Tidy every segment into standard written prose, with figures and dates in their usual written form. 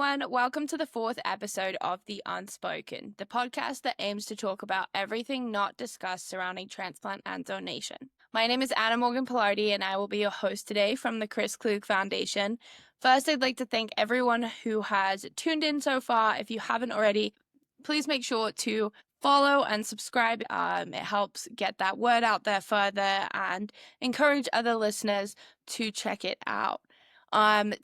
everyone. Welcome to the fourth episode of the Unspoken, the podcast that aims to talk about everything not discussed surrounding transplant and donation. My name is Anna Morgan Pilardi, and I will be your host today from the Chris Klug Foundation. First, I'd like to thank everyone who has tuned in so far. If you haven't already, please make sure to follow and subscribe. It helps get that word out there further and encourage other listeners to check it out.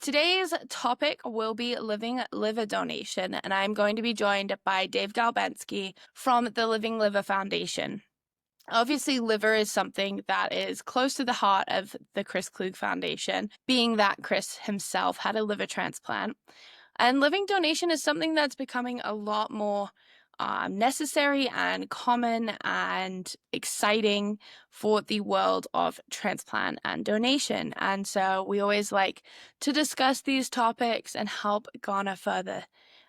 Today's topic will be living liver donation, and I'm going to be joined by Dave Galbensky from the Living Liver Foundation. Obviously, liver is something that is close to the heart of the Chris Klug Foundation, being that Chris himself had a liver transplant. And living donation is something that's becoming a lot more necessary and common and exciting for the world of transplant and donation. And so we always like to discuss these topics and help garner further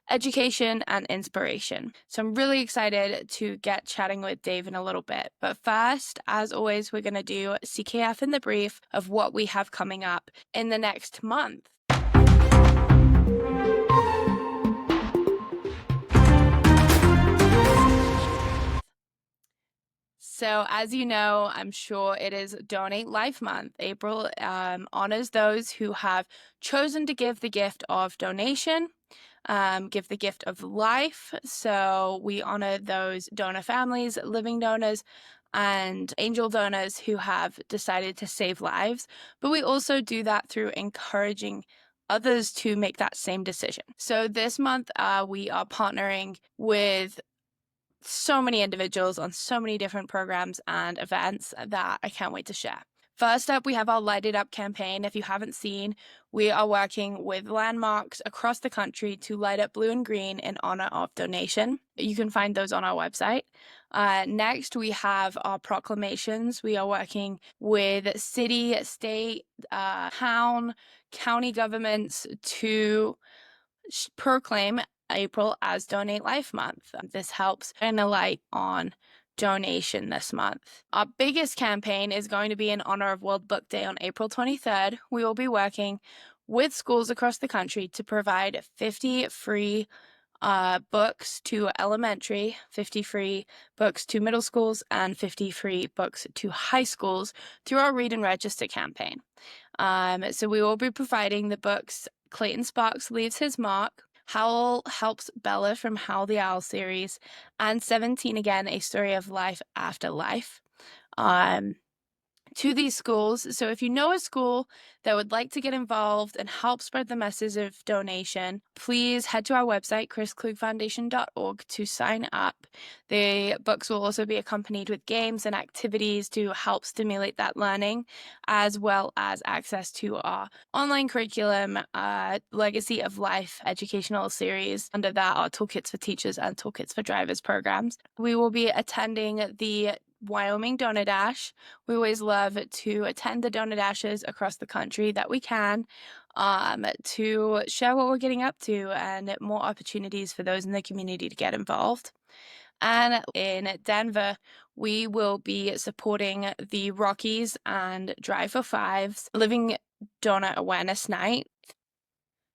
education and inspiration. So I'm really excited to get chatting with Dave in a little bit. But first, as always, we're going to do CKF in the brief of what we have coming up in the next month. So as you know, I'm sure it is Donate Life Month. April honors those who have chosen to give the gift of donation, give the gift of life. So we honor those donor families, living donors, and angel donors who have decided to save lives. But we also do that through encouraging others to make that same decision. So this month, we are partnering with so many individuals on so many different programs and events that I can't wait to share. First up, we have our Light It Up campaign. If you haven't seen, we are working with landmarks across the country to light up blue and green in honor of donation. You can find those on our website. Next, we have our proclamations. We are working with city, state, town, county governments to proclaim April as Donate Life Month. This helps shine a light on donation this month. Our biggest campaign is going to be in honor of World Book Day on April 23rd. We will be working with schools across the country to provide 50 free books to elementary, 50 free books to middle schools, and 50 free books to high schools through our Read and Register campaign. So we will be providing the books Clayton Sparks Leaves His Mark, Howl Helps Bella from Howl the Owl series, and 17 Again, A Story of Life After Life. To these schools. So if you know a school that would like to get involved and help spread the message of donation, please head to our website, chrisklugfoundation.org, to sign up. The books will also be accompanied with games and activities to help stimulate that learning, as well as access to our online curriculum, Legacy of Life educational series. Under that, our Toolkits for Teachers and Toolkits for Drivers programs. We will be attending the Wyoming Donor Dash. We always love to attend the Donor Dashes across the country that we can, to share what we're getting up to and more opportunities for those in the community to get involved. And in Denver, we will be supporting the Rockies and Drive for Fives Living Donor Awareness Night.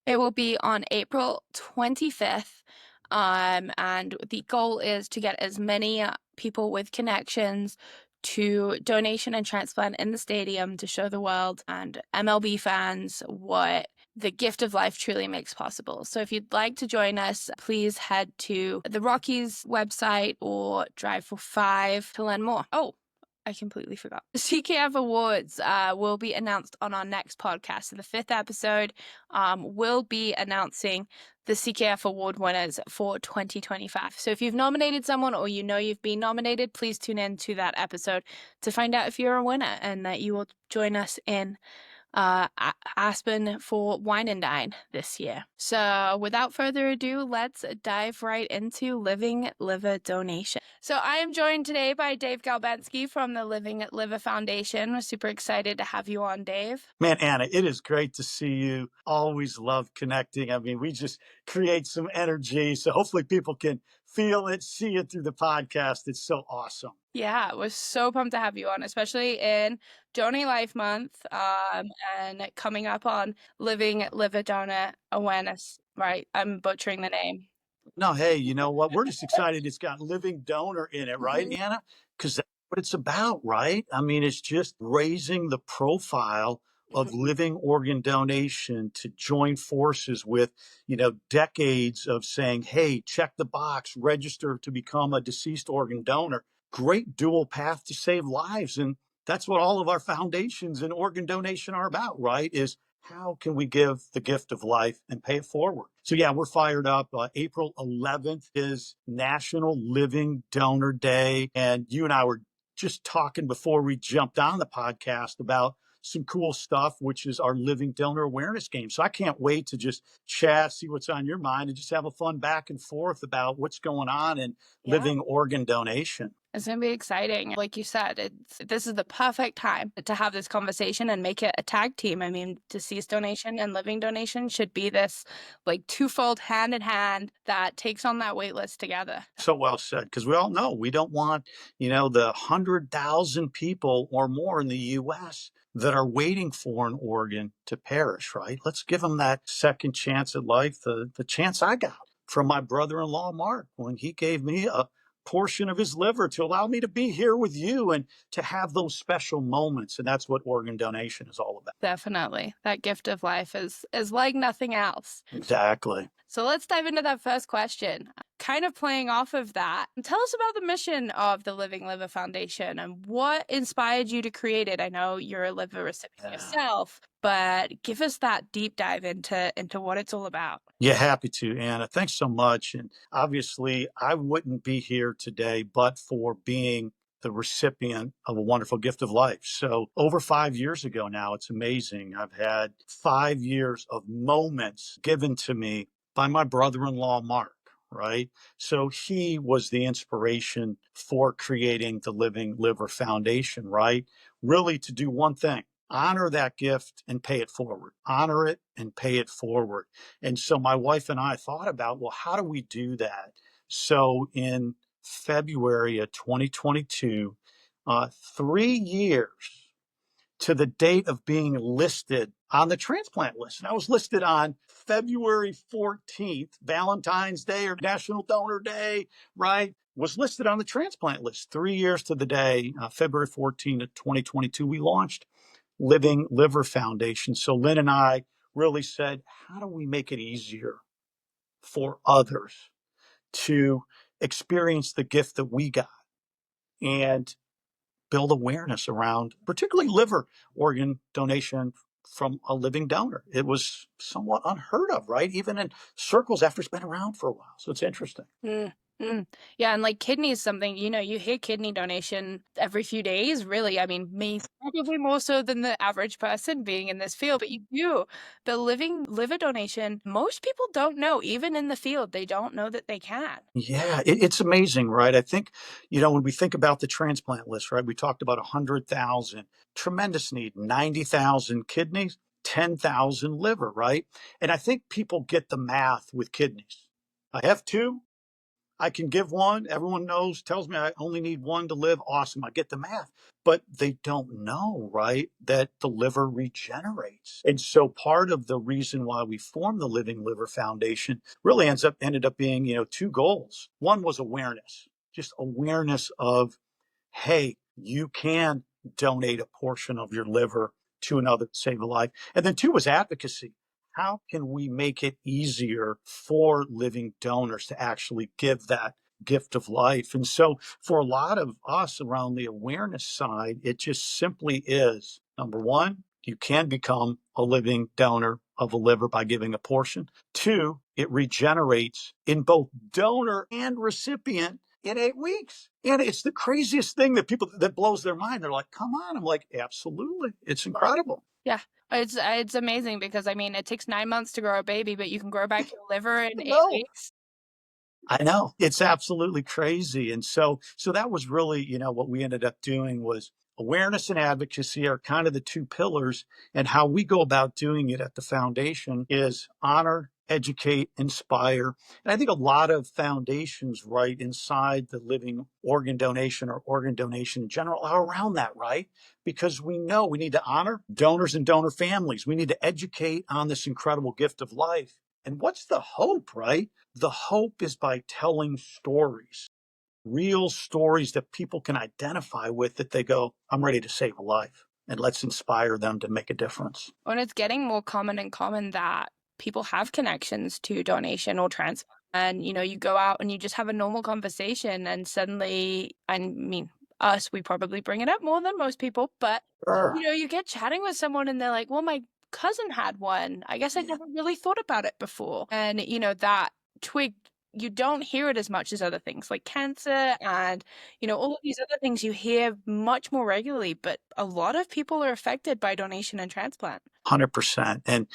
It will be on April 25th. And the goal is to get as many people with connections to donation and transplant in the stadium to show the world and MLB fans what the gift of life truly makes possible. So if you'd like to join us, please head to the Rockies website or Drive for Five to learn more. Oh, I completely forgot. The CKF Awards will be announced on our next podcast. So the fifth episode will be announcing the CKF Award winners for 2025. So if you've nominated someone or you know you've been nominated, please tune in to that episode to find out if you're a winner and that you will join us in Aspen for Wine and Dine this year. So without further ado, let's dive right into Living Liver Donation. So I am joined today by Dave Galbensky from the Living Liver Foundation. We're super excited to have you on, Dave. Man, Anna, it is great to see you. Always love connecting. I mean, we just create some energy. So hopefully people can feel it, see it through the podcast. It's so awesome. Yeah, we're so pumped to have you on, especially in Donate Life Month and coming up on Living Liver Donor Awareness Right. I'm butchering the name. No, hey, you know what? We're just excited it's got living donor in it, right, Mhm. Anna? Because that's what it's about, right? I mean, it's just raising the profile of Mhm. living organ donation to join forces with, decades of saying, hey, check the box, register to become a deceased organ donor. Great dual path to save lives. And that's what all of our foundations in organ donation are about, right? Is how can we give the gift of life and pay it forward? So, yeah, we're fired up. April 11th is National Living Donor Day. And you and I were just talking before we jumped on the podcast about some cool stuff, which is our Living Donor Awareness Game. So I can't wait to just chat, see what's on your mind, and just have a fun back and forth about what's going on in Yeah. living organ donation. It's gonna be exciting. Like you said, this is the perfect time to have this conversation and make it a tag team. I mean, deceased donation and living donation should be this like twofold hand in hand that takes on that wait list together. So well said, because we all know we don't want, the 100,000 people or more in the US that are waiting for an organ to perish, right? Let's give them that second chance at life, the chance I got from my brother in law, Mark, when he gave me a portion of his liver to allow me to be here with you and to have those special moments. And that's what organ donation is all about. Definitely. That gift of life is like nothing else. Exactly. So let's dive into that first question. Kind of playing off of that, tell us about the mission of the Living Liver Foundation and what inspired you to create it. I know you're a liver recipient Yeah. yourself, but give us that deep dive into what it's all about. Yeah, happy to, Anna. Thanks so much. And obviously, I wouldn't be here today but for being the recipient of a wonderful gift of life. So, over 5 years ago now, it's amazing. I've had 5 years of moments given to me by my brother in law, Mark. Right. So he was the inspiration for creating the Living Liver Foundation, right? Really to do one thing, honor that gift and pay it forward, honor it and pay it forward. And so my wife and I thought about, well, how do we do that? So in February of 2022, 3 years to the date of being listed on the transplant list. And I was listed on February 14th, Valentine's Day or National Donor Day, right? Was listed on the transplant list. 3 years to the day, February 14th of 2022, we launched Living Liver Foundation. So Lynn and I really said, how do we make it easier for others to experience the gift that we got and build awareness around, particularly liver organ donation from a living donor? It was somewhat unheard of, right? Even in circles after it's been around for a while. So it's interesting. Mm, mm. Yeah, and like kidney is something, you hear kidney donation every few days, really. I mean, me probably more so than the average person being in this field, but you do. The living liver donation, most people don't know, even in the field, they don't know that they can. Yeah, it's amazing, right? I think, when we think about the transplant list, right, we talked about 100,000, tremendous need, 90,000 kidneys, 10,000 liver, right? And I think people get the math with kidneys. I have two, I can give one. Everyone knows, tells me I only need one to live. Awesome. I get the math. But they don't know, right, that the liver regenerates. And so part of the reason why we formed the Living Liver Foundation really ended up being, two goals. One was awareness, just awareness of, hey, you can donate a portion of your liver to another to save a life. And then two was advocacy. How can we make it easier for living donors to actually give that gift of life? And so for a lot of us around the awareness side, it just simply is number one, you can become a living donor of a liver by giving a portion. Two, it regenerates in both donor and recipient in 8 weeks. And it's the craziest thing that blows their mind. They're like, come on. I'm like, absolutely. It's incredible. Yeah, it's amazing because I mean, it takes 9 months to grow a baby, but you can grow back your liver in eight No. weeks. I know. It's absolutely crazy. And so that was really, what we ended up doing was awareness and advocacy are kind of the two pillars. And how we go about doing it at the foundation is honor, educate, inspire. And I think a lot of foundations, right, inside the living organ donation or organ donation in general are around that, right? Because we know we need to honor donors and donor families. We need to educate on this incredible gift of life. And what's the hope, right? The hope is by telling stories, real stories that people can identify with, that they go, I'm ready to save a life. And let's inspire them to make a difference. And it's getting more common and common that people have connections to donation or transplant. And, you go out and you just have a normal conversation, and suddenly, I mean, us, we probably bring it up more than most people, but, Sure. you get chatting with someone and they're like, well, my cousin had one. I guess I Yeah. never really thought about it before. And, that twig, you don't hear it as much as other things like cancer and, all of these other things you hear much more regularly, but a lot of people are affected by donation and transplant. 100%. And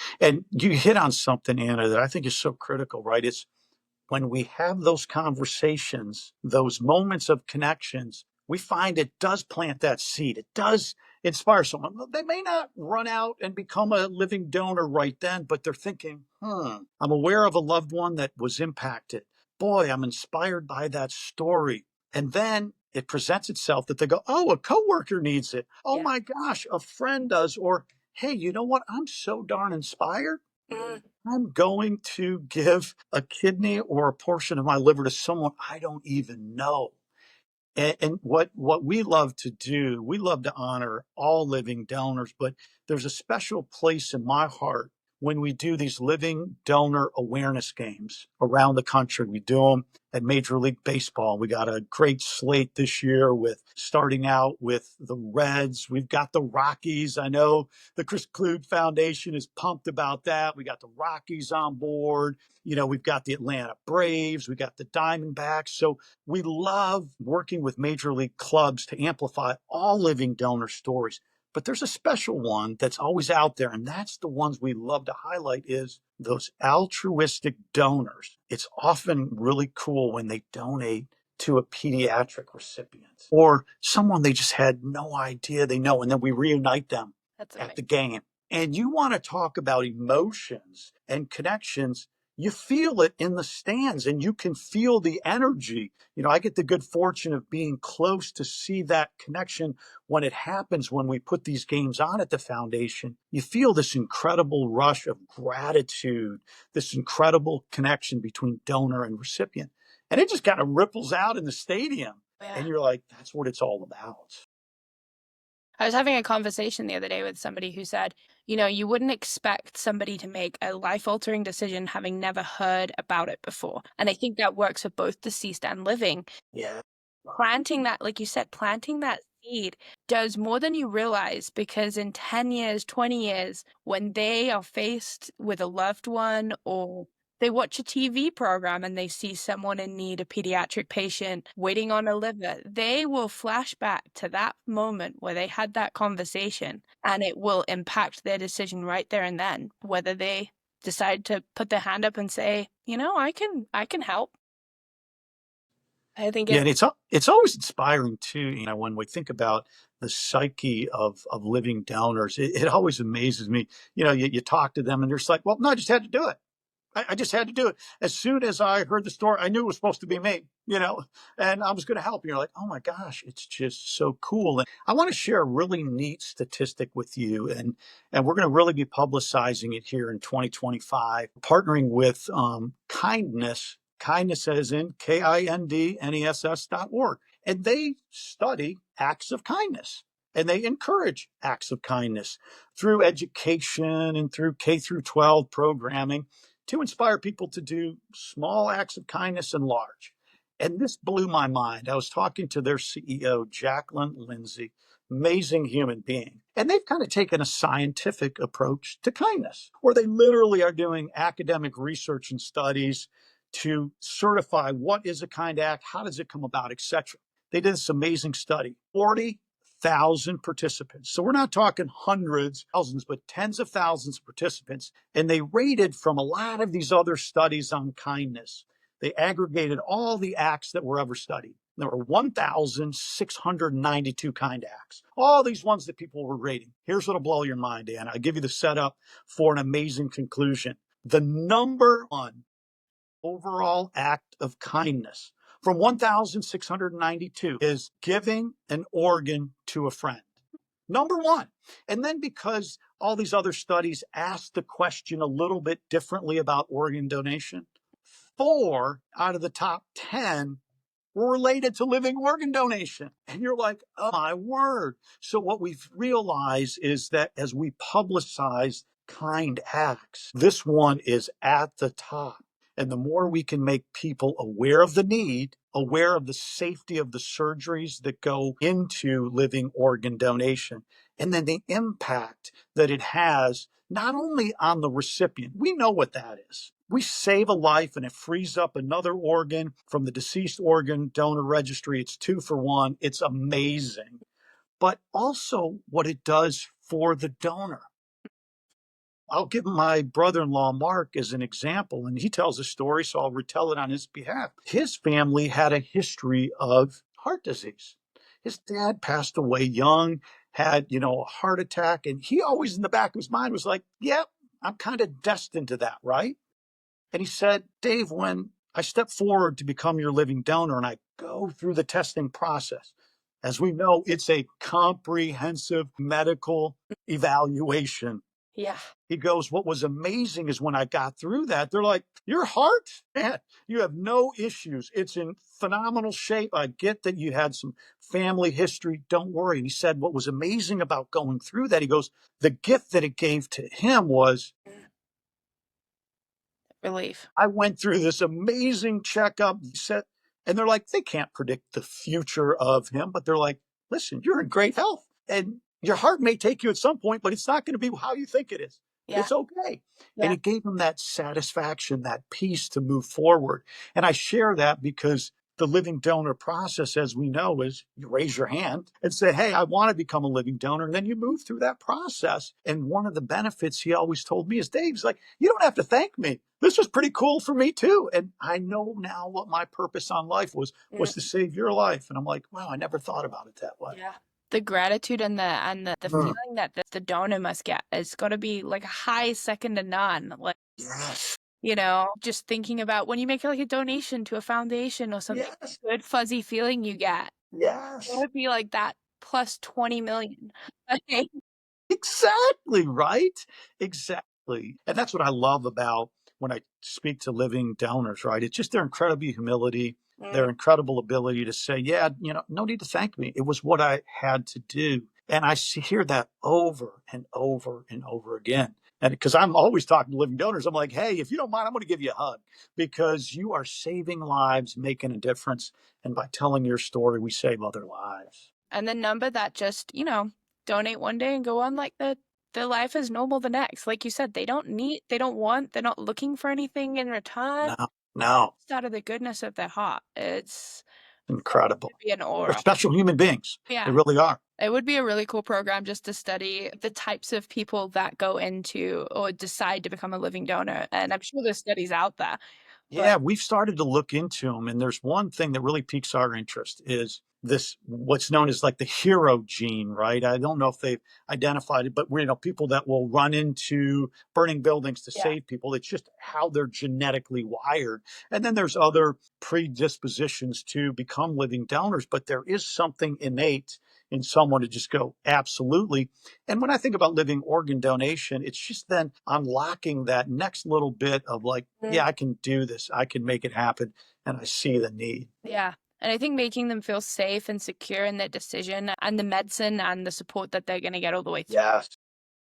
you hit on something, Anna, that I think is so critical, right? It's when we have those conversations, those moments of connections, we find it does plant that seed. It does inspire someone. They may not run out and become a living donor right then, but they're thinking, I'm aware of a loved one that was impacted. Boy, I'm inspired by that story. And then it presents itself that they go, oh, a coworker needs it. Oh Yeah. my gosh, a friend does. Or, hey, you know what? I'm so darn inspired. Mm. I'm going to give a kidney or a portion of my liver to someone I don't even know. And what we love to do, we love to honor all living donors, but there's a special place in my heart when we do these living donor awareness games around the country. We do them at Major League Baseball. We got a great slate this year, with starting out with the Reds. We've got the Rockies. I know the Chris Klug Foundation is pumped about that. We got the Rockies on board. We've got the Atlanta Braves. We got the Diamondbacks. So we love working with major league clubs to amplify all living donor stories. But there's a special one that's always out there, and that's the ones we love to highlight, is those altruistic donors. It's often really cool when they donate to a pediatric recipient or someone they just had no idea they know, and then we reunite them That's at the amazing. game. And you want to talk about emotions and connections, you feel it in the stands and you can feel the energy. I get the good fortune of being close to see that connection when it happens, when we put these games on at the foundation. You feel this incredible rush of gratitude, this incredible connection between donor and recipient. And it just kind of ripples out in the stadium. Yeah. And you're like, that's what it's all about. I was having a conversation the other day with somebody who said, you wouldn't expect somebody to make a life altering decision having never heard about it before. And I think that works for both deceased and living. Yeah. Planting that, like you said, planting that seed does more than you realize, because in 10 years, 20 years, when they are faced with a loved one, or they watch a TV program and they see someone in need, a pediatric patient waiting on a liver, they will flash back to that moment where they had that conversation, and it will impact their decision right there and then, whether they decide to put their hand up and say, I can help. I think Yeah, it's and it's always inspiring too. When we think about the psyche of living donors, it always amazes me. You talk to them and they're just like, "Well, no, I just had to do it. I just had to do it." As soon as I heard the story, I knew it was supposed to be me. And I was going to help. You're like, "Oh my gosh, it's just so cool." And I want to share a really neat statistic with you, and we're going to really be publicizing it here in 2025, partnering with Kindness. Kindness as in KINDNESS.org. And they study acts of kindness, and they encourage acts of kindness through education and through K through 12 programming to inspire people to do small acts of kindness and large. And this blew my mind. I was talking to their CEO, Jacqueline Lindsay, amazing human being. And they've kind of taken a scientific approach to kindness, where they literally are doing academic research and studies to certify what is a kind act, how does it come about, etc. They did this amazing study, 40,000 participants. So we're not talking hundreds, thousands, but tens of thousands of participants. And they rated from a lot of these other studies on kindness. They aggregated all the acts that were ever studied. There were 1,692 kind acts. All these ones that people were rating. Here's what'll blow your mind, Dan. I'll give you the setup for an amazing conclusion. The number one overall act of kindness from 1,692 is giving an organ to a friend. Number one. And then because all these other studies ask the question a little bit differently about organ donation, 4 out of the top 10 were related to living organ donation. And you're like, oh my word. So, what we've realized is that as we publicize kind acts, this one is at the top. And the more we can make people aware of the need, aware of the safety of the surgeries that go into living organ donation, and then the impact that it has not only on the recipient, we know what that is. We save a life and it frees up another organ from the deceased organ donor registry. It's 2 for 1. It's amazing. But also what it does for the donor. I'll give my brother in law, Mark, as an example, and he tells a story, so I'll retell it on his behalf. His family had a history of heart disease. His dad passed away young, had, a heart attack, and he always in the back of his mind was like, yep, I'm kind of destined to that, right? And he said, Dave, when I step forward to become your living donor and I go through the testing process, as we know, it's a comprehensive medical evaluation. Yeah. He goes, what was amazing is when I got through that, they're like, your heart, man, you have no issues. It's in phenomenal shape. I get that you had some family history. Don't worry. And he said, what was amazing about going through that, he goes, the gift that it gave to him was Relief. I went through this amazing checkup set, and they're like, they can't predict the future of him, but they're like, listen, you're in great health and your heart may take you at some point, but it's not going to be how you think it is. Yeah. It's okay. And Yeah. it gave him that satisfaction, that peace to move forward. And I share that because the living donor process, as we know, is you raise your hand and say, hey, I want to become a living donor. And then you move through that process. And one of the benefits he always told me is, Dave's like, you don't have to thank me. This was pretty cool for me too. And I know now what my purpose on life was to save your life. And I'm like, wow, I never thought about it that way. Yeah. The gratitude and the Mm. feeling that the donor must get is gotta be like a high second to none. Like, Yes. just thinking about when you make like a donation to a foundation or something, Yes. good fuzzy feeling you get. It Yes. would be like that plus 20 million. Okay. Exactly, right? Exactly. And that's what I love about when I speak to living donors, right? It's just their incredible humility, Mm. their incredible ability to say, yeah, no need to thank me. It was what I had to do. And hear that over and over and over again. And because I'm always talking to living donors, I'm like, hey, if you don't mind, I'm going to give you a hug because you are saving lives, making a difference. And by telling your story, we save other lives. And the number that just, donate one day and go on like their life is normal the next. Like you said, they don't want, they're not looking for anything in return. No, no, It's out of the goodness of their heart. It incredible. would be an They're aura. special human beings. They Yeah. really are. It would be a really cool program just to study the types of people that go into or decide to become a living donor. And I'm sure there's studies out there. But Yeah, we've started to look into them, and there's one thing that really piques our interest is this what's known as like the hero gene, right? I don't know if they've identified it, but people that will run into burning buildings to yeah. save people. It's just how they're genetically wired. And then there's other predispositions to become living donors, but there is something innate in someone to just go, absolutely. And when I think about living organ donation, it's just then unlocking that next little bit of like, yeah, I can do this, I can make it happen, and I see the need. Yeah. And I think making them feel safe and secure in their decision and the medicine and the support that they're going to get all the way through Yes.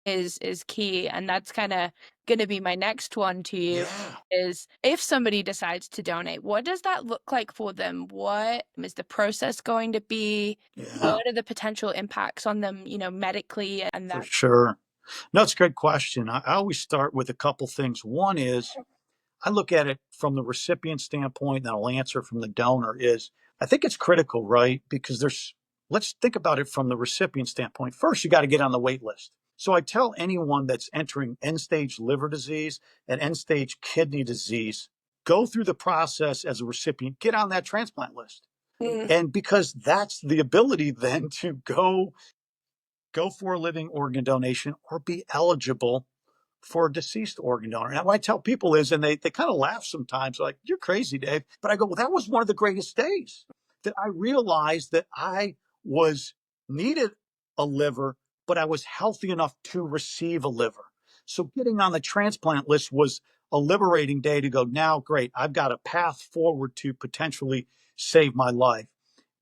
is key. And that's kind of going to be my next one to you Yeah. is if somebody decides to donate, what does that look like for them? What is the process going to be? Yeah. What are the potential impacts on them, medically and For that? sure. No, it's a great question. I always start with a couple things. One is I look at it from the recipient standpoint, and I'll answer from the donor is I think it's critical, right? Because let's think about it from the recipient standpoint. First, you got to get on the wait list. So I tell anyone that's entering end stage liver disease and end stage kidney disease, go through the process as a recipient, get on that transplant list. Mm. And because that's the ability then to go for a living organ donation or be eligible for a deceased organ donor. And what I tell people is, and they kind of laugh sometimes, like, you're crazy, Dave. But I go, well, that was one of the greatest days that I realized that I was needed a liver, but I was healthy enough to receive a liver. So getting on the transplant list was a liberating day to go, now, great, I've got a path forward to potentially save my life.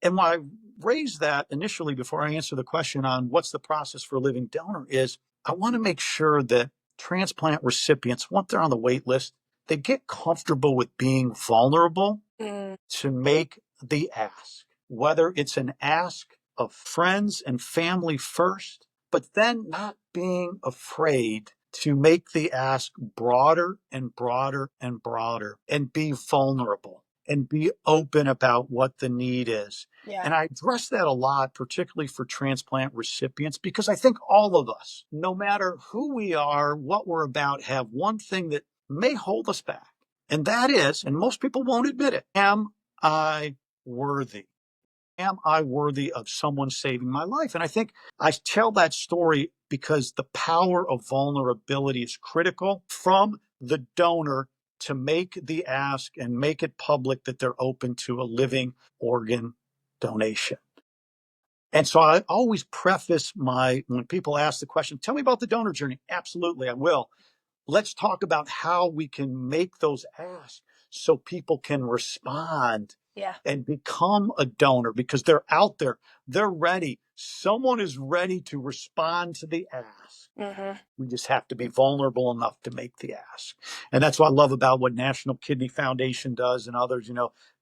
And why I raised that initially before I answer the question on what's the process for a living donor is I want to make sure that transplant recipients, once they're on the wait list, they get comfortable with being vulnerable Mm, to make the ask, whether it's an ask of friends and family first, but then not being afraid to make the ask broader and broader and broader and be vulnerable and be open about what the need is. yeah. And I address that a lot, particularly for transplant recipients, because I think all of us, no matter who we are, what we're about, have one thing that may hold us back. And that is, and most people won't admit it, am I worthy? Am I worthy of someone saving my life? And I think I tell that story because the power of vulnerability is critical from the donor to make the ask and make it public that they're open to a living organ donation. And so I always preface when people ask the question, tell me about the donor journey. Absolutely, I will. Let's talk about how we can make those asks so people can respond Yeah. and become a donor because they're out there. They're ready. Someone is ready to respond to the ask. Hmm. We just have to be vulnerable enough to make the ask. And that's what I love about what National Kidney Foundation does and others,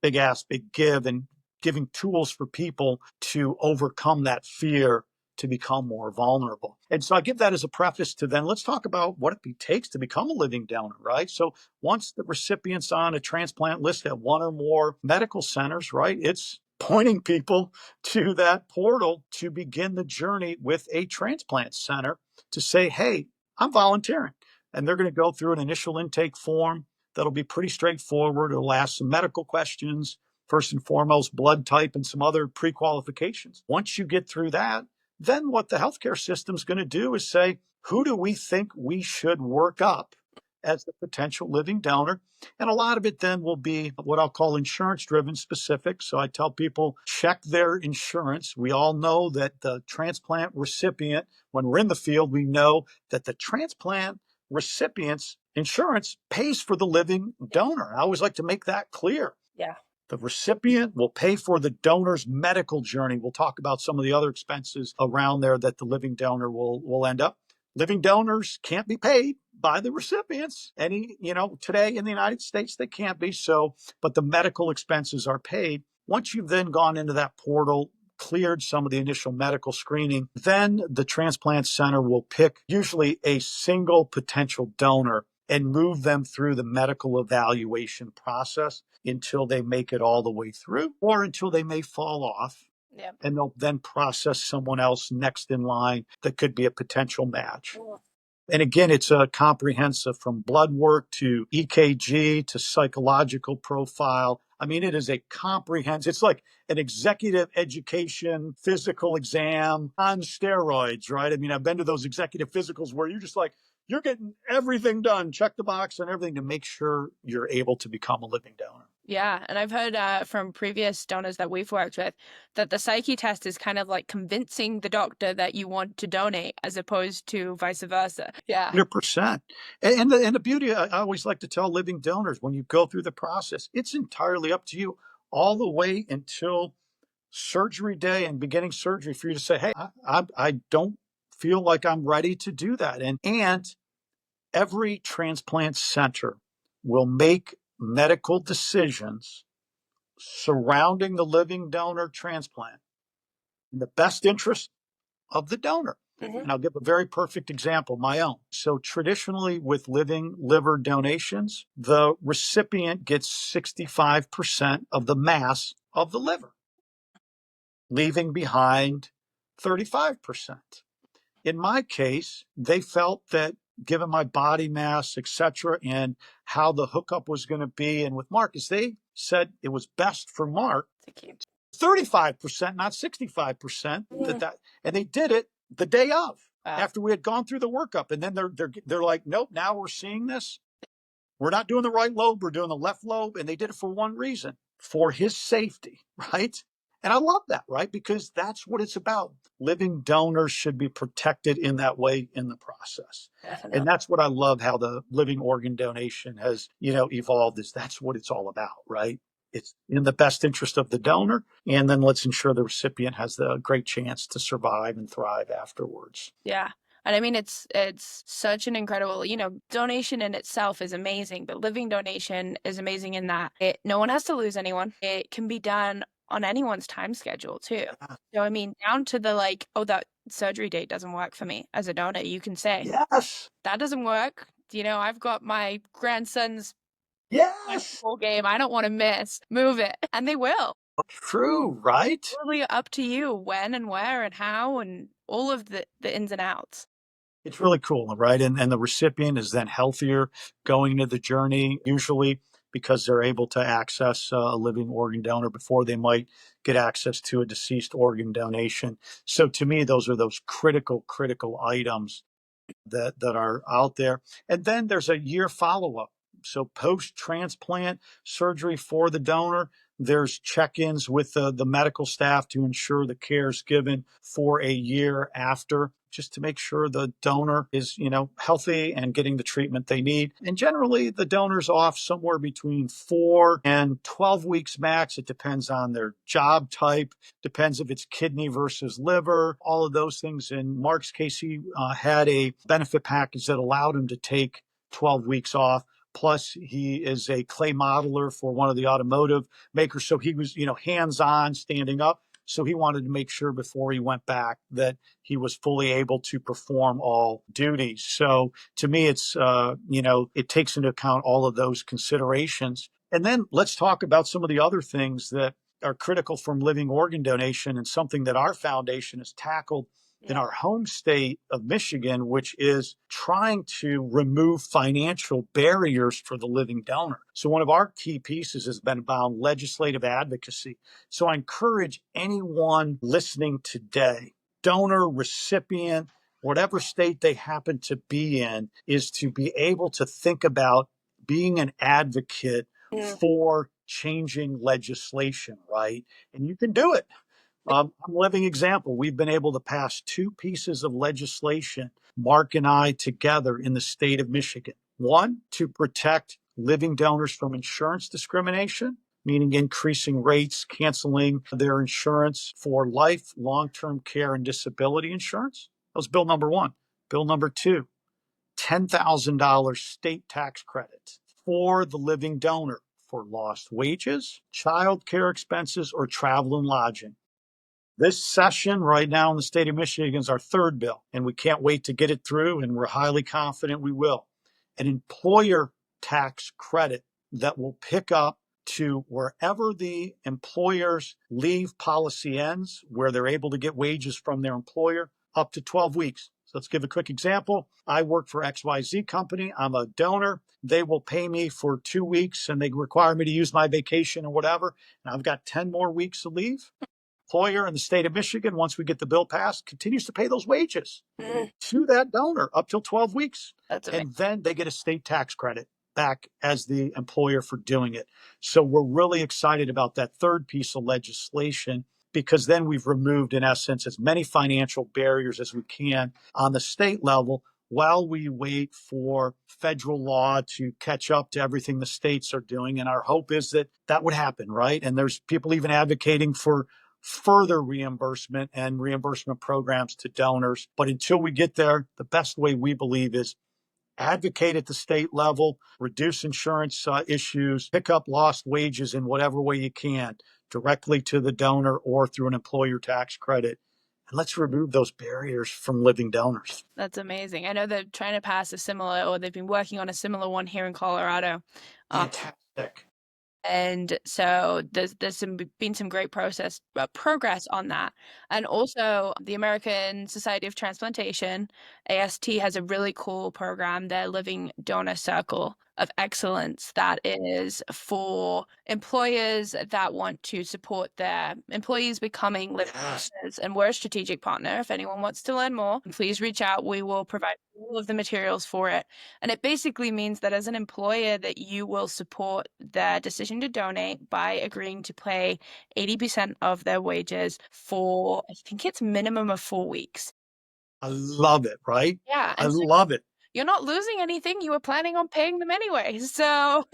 big ask, big give, and giving tools for people to overcome that fear to become more vulnerable. And so I give that as a preface to then let's talk about what it takes to become a living donor, right? So once the recipient's on a transplant list at one or more medical centers, right, it's pointing people to that portal to begin the journey with a transplant center to say, hey, I'm volunteering. And they're going to go through an initial intake form that'll be pretty straightforward. It'll ask some medical questions, first and foremost, blood type and some other pre qualifications. Once you get through that, then what the healthcare system's going to do is say, who do we think we should work up as the potential living donor? And a lot of it then will be what I'll call insurance driven specific. So I tell people check their insurance. We all know that the transplant recipient, when we're in the field, we know that the transplant recipient's insurance pays for the living donor. I always like to make that clear. Yeah. The recipient will pay for the donor's medical journey. We'll talk about some of the other expenses around there that the living donor will end up. Living donors can't be paid by the recipients. Today in the United States, they can't be. So, but the medical expenses are paid. Once you've then gone into that portal, cleared some of the initial medical screening, then the transplant center will pick usually a single potential donor and move them through the medical evaluation process until they make it all the way through or until they may fall off. Yeah. And they'll then process someone else next in line that could be a potential match. And again, it's a comprehensive from blood work to EKG to psychological profile. I mean, it is a comprehensive, it's like an executive education physical exam on steroids, right? I mean, I've been to those executive physicals where you're just like, you're getting everything done, check the box on everything to make sure you're able to become a living donor. Yeah, and I've heard from previous donors that we've worked with that the psyche test is kind of like convincing the doctor that you want to donate as opposed to vice versa. Yeah. 100%. And the beauty, I always like to tell living donors when you go through the process, it's entirely up to you all the way until surgery day and beginning surgery for you to say, hey, I don't feel like I'm ready to do that. And every transplant center will make medical decisions surrounding the living donor transplant in the best interest of the donor. Hmm. And I'll give a very perfect example, my own. So, traditionally, with living liver donations, the recipient gets 65% of the mass of the liver, leaving behind 35%. In my case, they felt that given my body mass, etc., and how the hookup was going to be, and with Marcus, they said it was best for Mark Thank you. 35%, not 65%. Mhm. And they did it the day of Wow. after we had gone through the workup. And then they're like, nope, now we're seeing this. We're not doing the right lobe, we're doing the left lobe. And they did it for one reason, for his safety, right? And I love that, right? Because that's what it's about. Living donors should be protected in that way in the process. Definitely. And that's what I love how the living organ donation has, evolved is that's what it's all about, right? It's in the best interest of the donor. And then let's ensure the recipient has the great chance to survive and thrive afterwards. Yeah. And I mean, it's such an incredible, donation in itself is amazing, but living donation is amazing in that no one has to lose anyone. It can be done on anyone's time schedule too. Yeah. So I mean, down to the like, oh, that surgery date doesn't work for me as a donor, you can say Yes. that doesn't work. I've got my grandson's Yes. basketball game. I don't want to miss. Move it, and they will. True, right? Totally up to you when and where and how and all of the ins and outs. It's really cool, right? And the recipient is then healthier going into the journey, usually because they're able to access a living organ donor before they might get access to a deceased organ donation. So to me, those are those critical items that are out there. And then there's a year follow-up. So post-transplant surgery for the donor, there's check-ins with the medical staff to ensure the care is given for a year after, just to make sure the donor is, healthy and getting the treatment they need. And generally, the donor's off somewhere between 4 and 12 weeks max. It depends on their job type, depends if it's kidney versus liver, all of those things. In Mark's case, he had a benefit package that allowed him to take 12 weeks off. Plus, he is a clay modeler for one of the automotive makers. So he was, hands on, standing up. So he wanted to make sure before he went back that he was fully able to perform all duties. So to me, it's, it takes into account all of those considerations. And then let's talk about some of the other things that are critical from living organ donation and something that our foundation has tackled in Yeah. our home state of Michigan, which is trying to remove financial barriers for the living donor. So, one of our key pieces has been about legislative advocacy. So, I encourage anyone listening today, donor, recipient, whatever state they happen to be in, is to be able to think about being an advocate Mm. for changing legislation, right? And you can do it. I'm a living example. We've been able to pass two pieces of legislation, Mark and I together in the state of Michigan. One, to protect living donors from insurance discrimination, meaning increasing rates, canceling their insurance for life, long term care, and disability insurance. That was bill number one. Bill number two, $10,000 state tax credit for the living donor for lost wages, child care expenses, or travel and lodging. This session right now in the state of Michigan is our third bill, and we can't wait to get it through, and we're highly confident we will. An employer tax credit that will pick up to wherever the employer's leave policy ends, where they're able to get wages from their employer up to 12 weeks. So let's give a quick example. I work for XYZ company. I'm a donor. They will pay me for 2 weeks and they require me to use my vacation or whatever. And I've got 10 more weeks of leave. Employer in the state of Michigan, once we get the bill passed, continues to pay those wages Mm. to that donor up till 12 weeks. That's amazing. And then they get a state tax credit back as the employer for doing it. So we're really excited about that third piece of legislation because then we've removed, in essence, as many financial barriers as we can on the state level while we wait for federal law to catch up to everything the states are doing. And our hope is that that would happen, right? And there's people even advocating for further reimbursement and reimbursement programs to donors. But until we get there, the best way we believe is advocate at the state level, reduce insurance issues, pick up lost wages in whatever way you can, directly to the donor or through an employer tax credit. And let's remove those barriers from living donors. That's amazing. I know they're trying to pass a similar, or they've been working on a similar one here in Colorado. Fantastic. And so been some great progress on that. And also the American Society of Transplantation, AST, has a really cool program, their Living Donor Circle. of excellence that is for employers that want to support their employees becoming living Yes. donors. And we're a strategic partner. If anyone wants to learn more, please reach out. We will provide all of the materials for it. And it basically means that as an employer that you will support their decision to donate by agreeing to pay 80% of their wages for, I think it's minimum of 4 weeks. I love it, right? Yeah. I And so love it. you're not losing anything. You were planning on paying them anyway. So,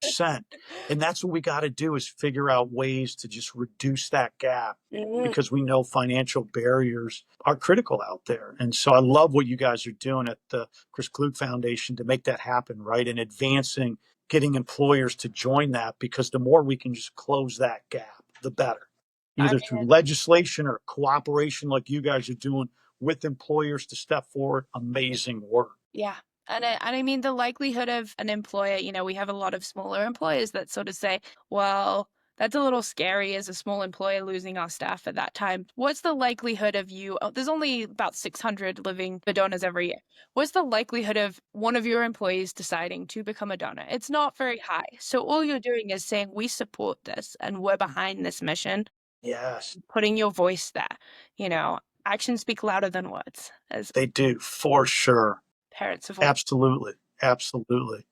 Percent. And that's what we got to do is figure out ways to just reduce that gap mm, because we know financial barriers are critical out there. And so I love what you guys are doing at the Chris Klug Foundation to make that happen, right? And advancing, getting employers to join that because the more we can just close that gap, the better. I Either through mean, legislation or cooperation like you guys are doing with employers to step forward, amazing work. yeah. And I mean, the likelihood of an employer, we have a lot of smaller employers that sort of say, well, that's a little scary as a small employer losing our staff at that time. What's the likelihood of you? Oh, there's only about 600 living donors every year. What's the likelihood of one of your employees deciding to become a donor? It's not very high. So all you're doing is saying, we support this and we're behind this mission, Yes. putting your voice there. Actions speak louder than words, as They do, for sure. parents have always. Absolutely. Absolutely.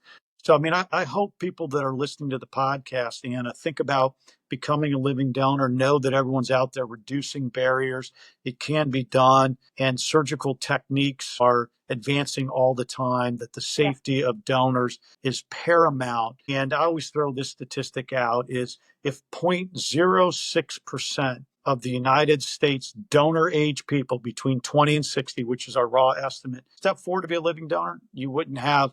So, I mean, I hope people that are listening to the podcast, Anna, think about becoming a living donor, know that everyone's out there reducing barriers. It can be done, and surgical techniques are advancing all the time, that the Yeah. safety of donors is paramount. And I always throw this statistic out is if 0.06% of the United States donor age people between 20 and 60, which is our raw estimate, step forward to be a living donor, you wouldn't have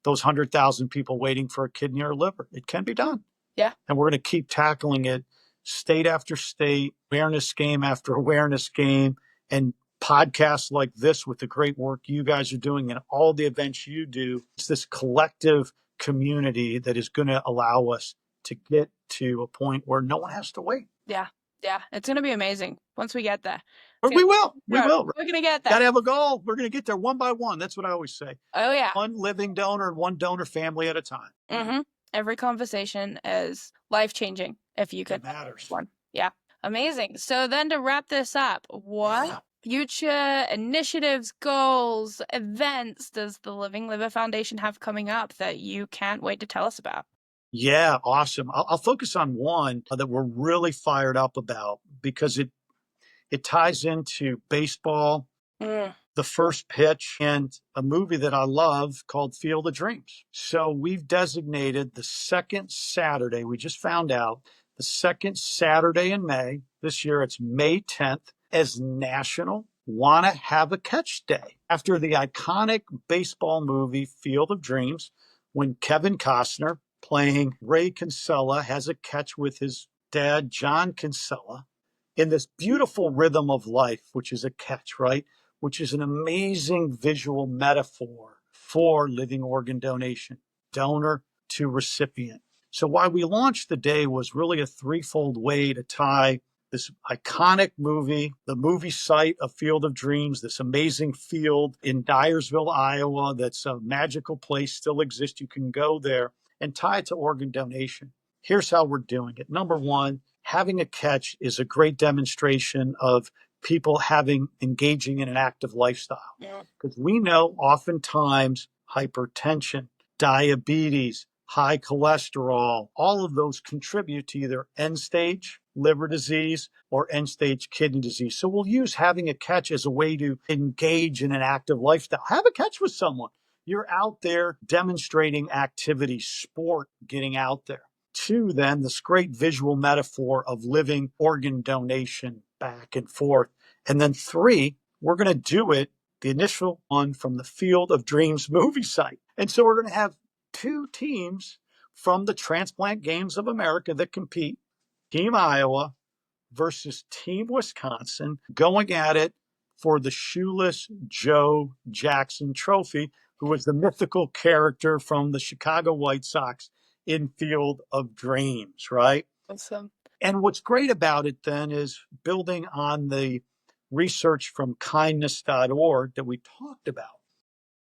those 100,000 people waiting for a kidney or a liver. It can be done. Yeah. And we're going to keep tackling it state after state, awareness game after awareness game, and podcasts like this with the great work you guys are doing and all the events you do. It's this collective community that is going to allow us to get to a point where no one has to wait. Yeah. Yeah. It's going to be amazing once we get there. Or we will. We We're will. going to get Got there. to have a goal. We're going to get there one by one. That's what I always say. Oh, yeah. One living donor and one donor family at a time. Mm-hmm. Every conversation is life-changing if you It could matters. one. Yeah. Amazing. So then to wrap this up, what Yeah. future initiatives, goals, events does the Living Liver Foundation have coming up that you can't wait to tell us about? Yeah, awesome. I'll focus on one that we're really fired up about because it ties into baseball, Mm. the first pitch, and a movie that I love called Field of Dreams. So we've designated the second Saturday, we just found out, the second Saturday in May, this year it's May 10th, as National Wanna Have a Catch Day. After the iconic baseball movie Field of Dreams, when Kevin Costner, playing Ray Kinsella, has a catch with his dad, John Kinsella, in this beautiful rhythm of life, which is a catch, right? Which is an amazing visual metaphor for living organ donation, donor to recipient. So, why we launched the day was really a threefold way to tie this iconic movie, the movie site of Field of Dreams, this amazing field in Dyersville, Iowa, that's a magical place, still exists. You can go there and tie it to organ donation. Here's how we're doing it. Number one, having a catch is a great demonstration of people engaging in an active lifestyle. Yeah. Because we know oftentimes hypertension, diabetes, high cholesterol, all of those contribute to either end stage liver disease or end stage kidney disease. So we'll use having a catch as a way to engage in an active lifestyle. Have a catch with someone. You're out there demonstrating activity, sport, getting out there. Two, then, this great visual metaphor of living organ donation back and forth. And then three, we're going to do it, the initial one from the Field of Dreams movie site. And so we're going to have two teams from the Transplant Games of America that compete, Team Iowa versus Team Wisconsin, going at it for the Shoeless Joe Jackson Trophy, who was the mythical character from the Chicago White Sox in Field of Dreams, right? Awesome. And what's great about it then is building on the research from kindness.org that we talked about.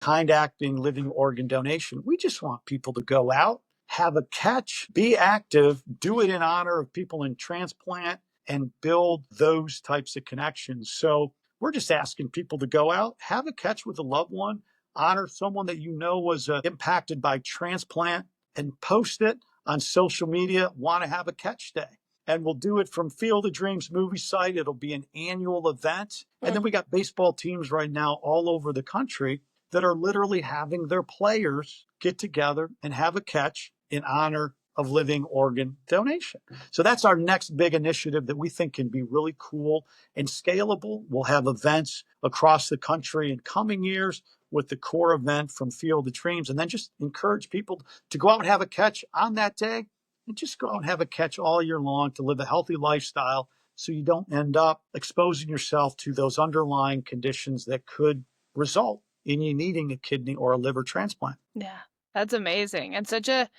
kind acting living organ donation. We just want people to go out, have a catch, be active, do it in honor of people in transplant, and build those types of connections. So we're just asking people to go out, have a catch with a loved one, honor someone that you know was impacted by transplant, and post it on social media. Want to have a catch day. And we'll do it from Field of Dreams movie site. It'll be an annual event. And then we got baseball teams right now all over the country that are literally having their players get together and have a catch in honor of living organ donation. So that's our next big initiative that we think can be really cool and scalable. We'll have events across the country in coming years with the core event from Field of Dreams, and then just encourage people to go out and have a catch on that day and just go out and have a catch all year long to live a healthy lifestyle so you don't end up exposing yourself to those underlying conditions that could result in you needing a kidney or a liver transplant. Yeah, that's amazing and such a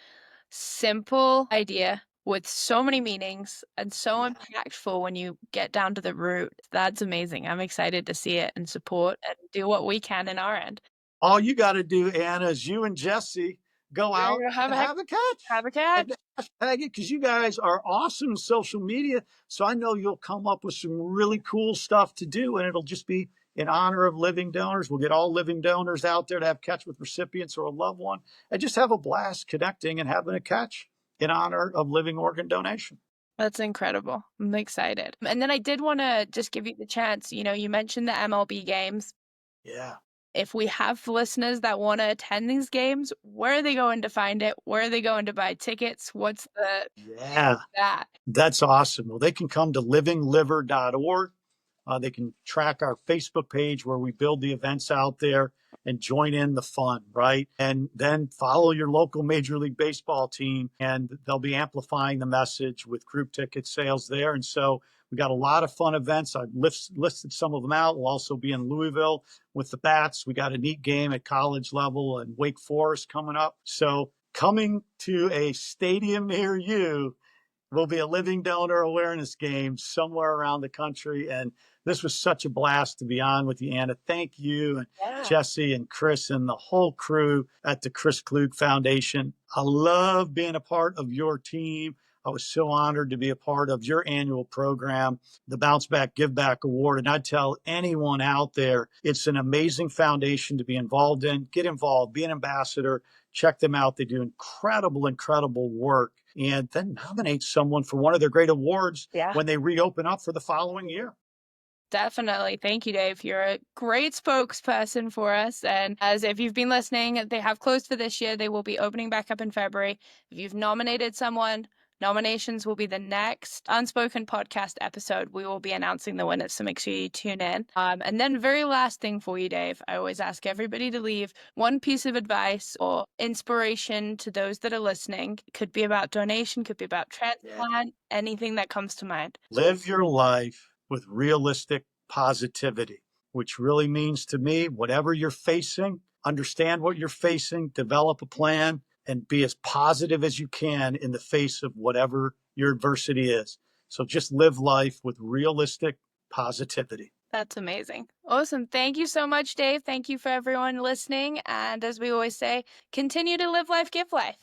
simple idea with so many meanings and so Yeah. impactful when you get down to the root. That's amazing. I'm excited to see it and support and do what we can in our end. All you got to do, Anna, is you and Jesse go You're out gonna have and a heck have a catch have a catch. and hashtag it because you guys are awesome in social media. So I know you'll come up with some really cool stuff to do, and it'll just be in honor of living donors. We'll get all living donors out there to have catch with recipients or a loved one and just have a blast connecting and having a catch in honor of living organ donation. That's incredible. I'm excited. And then I did want to just give you the chance. You mentioned the MLB games. Yeah. If we have listeners that want to attend these games, where are they going to find it? Where are they going to buy tickets? What's the Yeah. that? That's awesome. Well, they can come to livingliver.org. They can track our Facebook page where we build the events out there and join in the fun, right? And then follow your local Major League Baseball team, and they'll be amplifying the message with group ticket sales there. And so we got a lot of fun events. I've listed some of them out. We'll also be in Louisville with the Bats. We got a neat game at college level and Wake Forest coming up. So coming to a stadium near you will be a living donor awareness game somewhere around the country. And this was such a blast to be on with you, Anna. Thank you and Yeah. Jesse and Chris and the whole crew at the Chris Klug Foundation. I love being a part of your team. I was so honored to be a part of your annual program, the Bounce Back Give Back Award. And I tell anyone out there, it's an amazing foundation to be involved in. Get involved, be an ambassador, check them out. They do incredible, incredible work. And then nominate someone for one of their great awards Yeah. when they reopen up for the following year. Definitely. Thank you, Dave. You're a great spokesperson for us. And as if you've been listening, they have closed for this year. They will be opening back up in February. If you've nominated someone, nominations will be the next Unspoken podcast episode. We will be announcing the winners, so make sure you tune in. And then, very last thing for you, Dave, I always ask everybody to leave one piece of advice or inspiration to those that are listening. It could be about donation, could be about transplant, anything that comes to mind. Live your life with realistic positivity, which really means to me, whatever you're facing, understand what you're facing, develop a plan, and be as positive as you can in the face of whatever your adversity is. So just live life with realistic positivity. That's amazing. Awesome. Thank you so much, Dave. Thank you for everyone listening. And as we always say, continue to live life, give life.